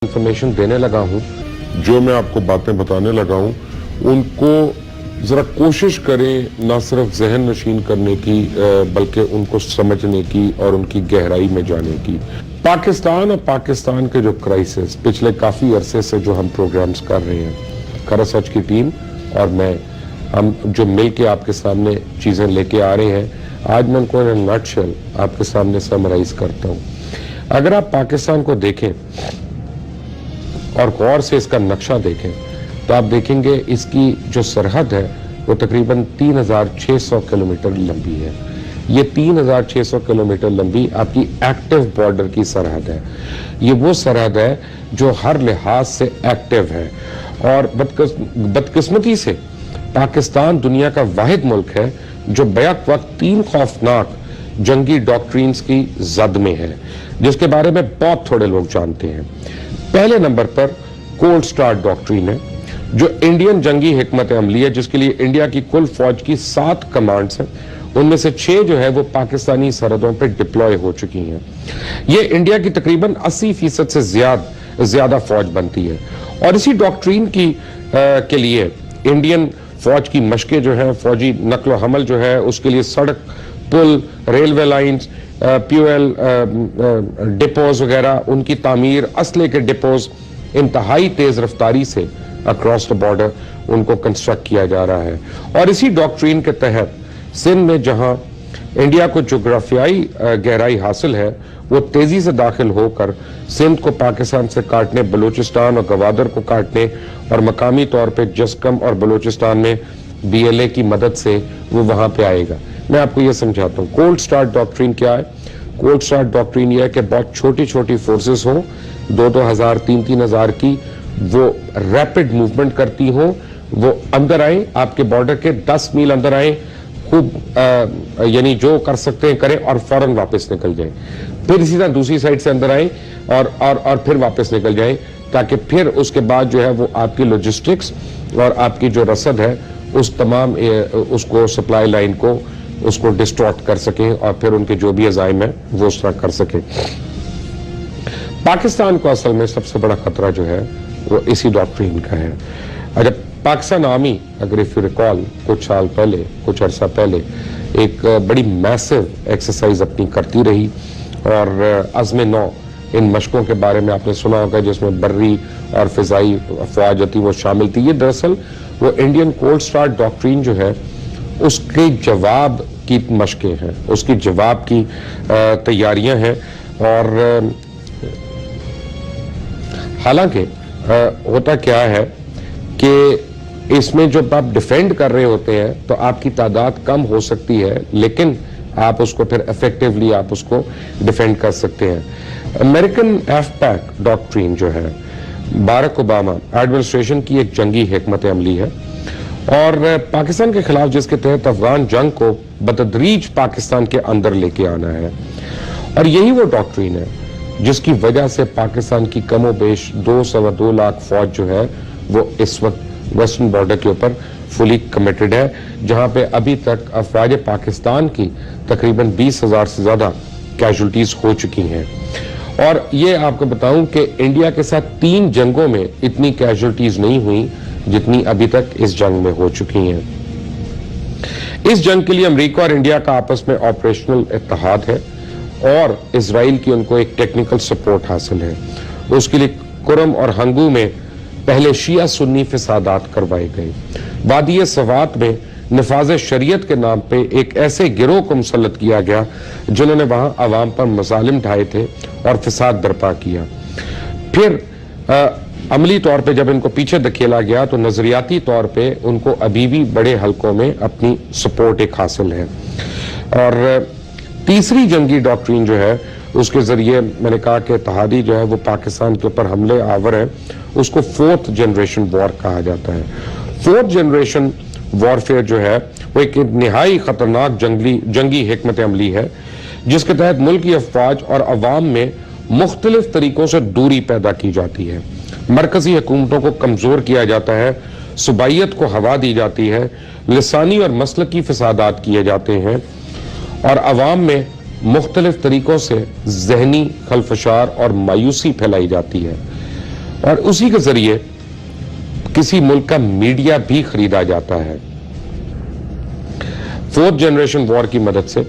Information देने लगा हूं, जो मैं आपको बातें बताने लगा हूं, उनको जरा कोशिश करें ना सिर्फ जहन नशीन करने की बल्कि उनको समझने की और उनकी गहराई में जाने की। पाकिस्तान और पाकिस्तान के जो क्राइसिस पिछले काफी अरसे से जो हम प्रोग्राम्स कर रहे हैं, खरा सच की टीम और मैं, हम जो मिल के आपके सामने चीजें लेके आ रहे हैं, आज मैं उनको इन नटशेल आपके सामने समराइज करता हूं। अगर आप पाकिस्तान को देखें और गौर से इसका नक्शा देखें तो आप देखेंगे इसकी जो सरहद है वो तकरीबन 3600 किलोमीटर लंबी है। ये 3600 किलोमीटर लंबी आपकी एक्टिव बॉर्डर की सरहद है। ये वो सरहद है जो हर लिहाज से एक्टिव है और बदकिस्मती से पाकिस्तान दुनिया का वाहिद मुल्क है जो बैक वक्त 3 खौफनाक जंगी डॉक्ट्रिन्स की जद में है, जिसके बारे में बहुत थोड़े लोग जानते हैं। पहले नंबर पर कोल्ड स्टार डॉक्ट्रिन है, जो इंडियन जंगी हिकमत अमली है, जिसके लिए इंडिया की कुल फौज की 7 कमांड्स हैं, उनमें से 6 जो है वो पाकिस्तानी सरहदों पर डिप्लॉय हो चुकी हैं। ये इंडिया की तकरीबन 80% से ज्यादा फौज बनती है और इसी डॉक्ट्रिन के लिए इंडियन फौज की मशकें जो है, फौजी नकलो हमल जो है, उसके लिए सड़क, पुल, रेलवे लाइन्स, फ्यूएल डिपोज वगैरह, उनकी तामीर, असले के डिपोज इंतहाई तेज रफ्तारी से अक्रॉस द बॉर्डर उनको कंस्ट्रक्ट किया जा रहा है। और इसी डॉक्ट्रिन के तहत सिंध में जहां इंडिया को जोग्राफियाई गहराई हासिल है, वो तेजी से दाखिल होकर सिंध को पाकिस्तान से काटने, बलूचिस्तान और गवादर को काटने और मकामी तौर पर जस्कम और बलूचिस्तान में BLA की मदद से वो वहां पे आएगा। मैं आपको ये समझाता हूँ कोल्ड स्टार डॉक्ट्रिन क्या है। कोल्ड स्टार डॉक्ट्रिन यह है कि बहुत छोटी छोटी फोर्सेस हो, 2-2 हजार 3-3 हजार की, वो रैपिड मूवमेंट करती हो, वो अंदर आए, आपके बॉर्डर के 10 मील अंदर आए, खूब यानी जो कर सकते हैं करें और फौरन वापस निकल जाए, फिर इसी तरह दूसरी साइड से अंदर आए और फिर वापस निकल जाए, ताकि फिर उसके बाद जो है वो आपकी लॉजिस्टिक्स और आपकी जो रसद है उस तमाम उसको सप्लाई लाइन को उसको डिस्टॉर्ट कर सकें और फिर उनके जो भी अज़ाइम है वो उस तरह कर सकें। पाकिस्तान को असल में सबसे बड़ा खतरा जो है वो इसी डॉक्ट्रिन का है। अच्छा, पाकिस्तान आर्मी, अगर इफ यू रिकॉल, कुछ साल पहले, कुछ अरसा पहले एक बड़ी मैसिव एक्सरसाइज अपनी करती रही और अज़्म नौ इन मशकों के बारे में आपने सुना होगा, जिसमें बर्री और फिजाई अफवाज जो थी वो शामिल थी। ये दरअसल वो इंडियन कोल्ड स्टार डॉक्ट्रिन जो है उसके जवाब की मशकें हैं, उसकी जवाब की तैयारियां हैं। और हालांकि होता क्या है कि इसमें जब आप डिफेंड कर रहे होते हैं तो आपकी तादाद कम हो सकती है, लेकिन आप उसको फिर इफेक्टिवली आप उसको डिफेंड कर सकते हैं। अमेरिकन एफपैक डॉक्ट्रिन जो है, बाराक ओबामा एडमिनिस्ट्रेशन की एक जंगी हिकमत अमली है और पाकिस्तान के खिलाफ जिसके तहत अफगान जंग को बतदरीज पाकिस्तान के अंदर लेके आना है। और यही वो डॉक्ट्रिन है जिसकी वजह से पाकिस्तान की कमोबेश 2-2 लाख फौज जो है वो इस वक्त वेस्टर्न बॉर्डर के ऊपर फुली कमिटेड है, जहां पे अभी तक अफवाज पाकिस्तान की तकरीबन 20,000 से ज्यादा कैजुअल्टीज हो चुकी हैं। और ये आपको बताऊं कि इंडिया के साथ 3 जंगों में इतनी कैजुअल्टीज नहीं हुई जितनी अभी तक इस जंग में हो चुकी हैं। इस जंग के लिए अमेरिका और इंडिया का आपस में ऑपरेशनल इत्तेहाद है और इजराइल की उनको एक टेक्निकल सपोर्ट हासिल है। उसके लिए कुरम और हंगू में पहले शिया सुन्नी फिसादात करवाए गए। वादी सवात में निफाज शरीयत के नाम पे एक ऐसे गिरोह को मुसल्लत किया गया जिन्होंने वहां अवाम पर मजालिम ढाए थे और फिसाद बर्पा किया। फिर अमली तौर पे जब इनको पीछे धकेला गया तो नजरियाती तौर पे उनको अभी भी बड़े हलकों में अपनी सपोर्ट एक हासिल है। और तीसरी जंगी डॉक्ट्रिन जो है उसके जरिए मैंने कहा कि इत्तेहादी जो है वो पाकिस्तान के ऊपर हमले आवर है, उसको 4th जनरेशन वॉर कहा जाता है। 4th जनरेशन वॉरफेयर जो है वो एक निहाई खतरनाक जंगी हिकमत अमली है जिसके तहत मुल्क की अफवाज और अवाम में मुख्तलिफ तरीकों से दूरी पैदा की जाती है, मरकजी हुकूमतों को कमजोर किया जाता है, सुबाइयत को हवा दी जाती है, लिसानी और मसलकी फसादात किए जाते हैं और अवाम में मुख्तलिफ तरीकों से जहनी खलफशार और मायूसी फैलाई जाती है। और उसी के जरिए किसी मुल्क का मीडिया भी खरीदा जाता है। फोर्थ जनरेशन वॉर की मदद से,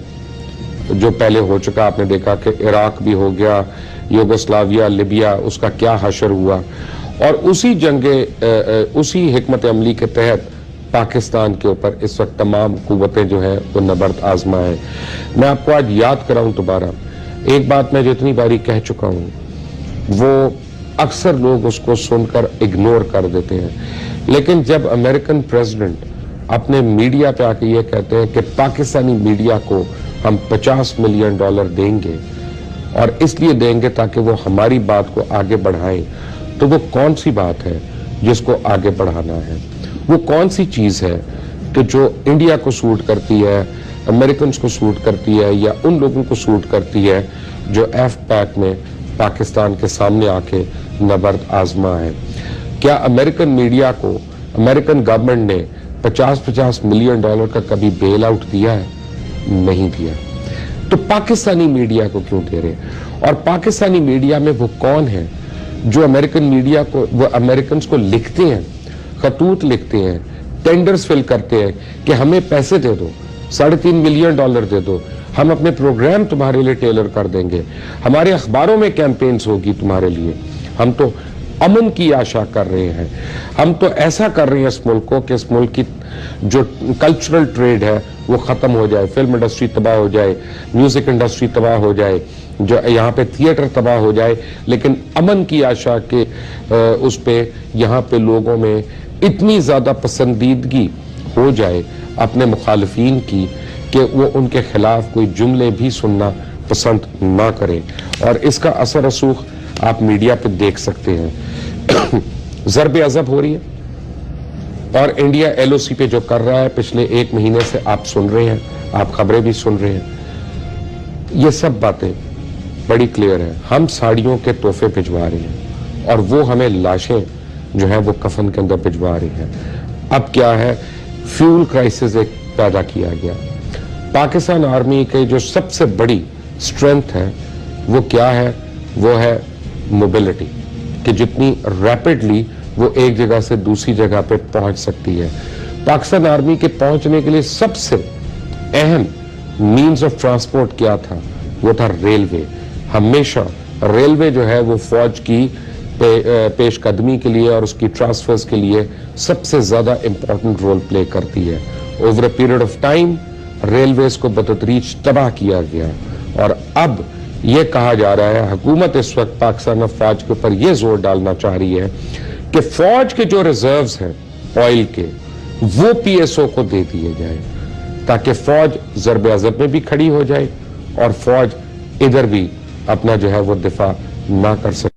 जो पहले हो चुका, आपने देखा कि इराक भी हो गया, यूगोस्लाविया, लिबिया, उसका क्या हशर हुआ, और उसी उसी हिकमत अमली के तहत पाकिस्तान के ऊपर इस वक्त तमाम कुव्वतें जो हैं वो नबर्द आजमा है। मैं आपको आज याद कराऊं दोबारा, एक बात मैं जितनी बारी कह चुका हूं, वो अक्सर लोग उसको सुनकर इग्नोर कर देते हैं, लेकिन जब अमेरिकन प्रेसिडेंट अपने मीडिया पे आके ये कहते हैं कि पाकिस्तानी मीडिया को हम $50 मिलियन देंगे, और इसलिए देंगे ताकि वो हमारी बात को आगे बढ़ाएं, तो वो कौन सी बात है जिसको आगे बढ़ाना है? वो कौन सी चीज है कि जो इंडिया को सूट करती है, अमेरिकन को सूट करती है, या उन लोगों को सूट करती है जो एफपैक में पाकिस्तान के सामने आके नबर्द आजमा है? क्या अमेरिकन मीडिया को अमेरिकन गवर्नमेंट ने $50 मिलियन का कभी बेल आउट दिया है? नहीं दिया। तो पाकिस्तानी मीडिया को क्यों दे रहे? और पाकिस्तानी मीडिया में वो कौन है जो अमेरिकन मीडिया को, वो अमेरिकन को लिखते हैं, खतूत लिखते हैं, टेंडर्स फिल करते हैं कि हमें पैसे दे दो, $3.5 मिलियन दे दो, हम अपने प्रोग्राम तुम्हारे लिए टेलर कर देंगे, हमारे अखबारों में कैंपेन्स होगी तुम्हारे लिए, हम तो अमन की आशा कर रहे हैं, हम तो ऐसा कर रहे हैं इस मुल्क को कि इस मुल्क की जो कल्चरल ट्रेड है वो खत्म हो जाए, फिल्म इंडस्ट्री तबाह हो जाए, म्यूजिक इंडस्ट्री तबाह हो जाए, जो यहाँ पे थिएटर तबाह हो जाए, लेकिन अमन की आशा के उस पे यहाँ पे लोगों में इतनी ज्यादा पसंदीदगी हो जाए अपने मुखालिफिन की कि वो उनके खिलाफ कोई जुमले भी सुनना पसंद ना करें। और इसका असर रसूख आप मीडिया पे देख सकते हैं। ज़रब अज़ब हो रही है, और इंडिया LOC पे जो कर रहा है पिछले 1 महीने से आप सुन रहे हैं, आप खबरें भी सुन रहे हैं, ये सब बातें बड़ी क्लियर है। हम साड़ियों के तोहफे भिजवा रहे हैं और वो हमें लाशें जो है वो कफन के अंदर भिजवा रही हैं। अब क्या है, फ्यूल क्राइसिस एक पैदा किया गया। पाकिस्तान आर्मी के जो सबसे बड़ी स्ट्रेंथ है वो क्या है? वो है मोबिलिटी, कि जितनी रैपिडली वो एक जगह से दूसरी जगह पे पहुंच सकती है। पाकिस्तान आर्मी के पहुंचने के लिए सबसे अहम मीन्स ऑफ ट्रांसपोर्ट क्या था? वो था रेलवे। हमेशा रेलवे जो है वो फौज की पेशकदमी के लिए और उसकी ट्रांसफर्स के लिए सबसे ज्यादा इंपॉर्टेंट रोल प्ले करती है। Over a period of time railways को बतदरीज तबाह किया गया, और अब यह कहा जा रहा है, हुकूमत इस वक्त पाकिस्तान फौज के ऊपर यह जोर डालना चाह रही है कि फौज के जो रिजर्व्स हैं ऑयल के, वो PSO को दे दिए जाए, ताकि फौज ज़रब अज़ब में भी खड़ी हो जाए और फौज इधर भी अपना जो है वो दिफा ना कर सके।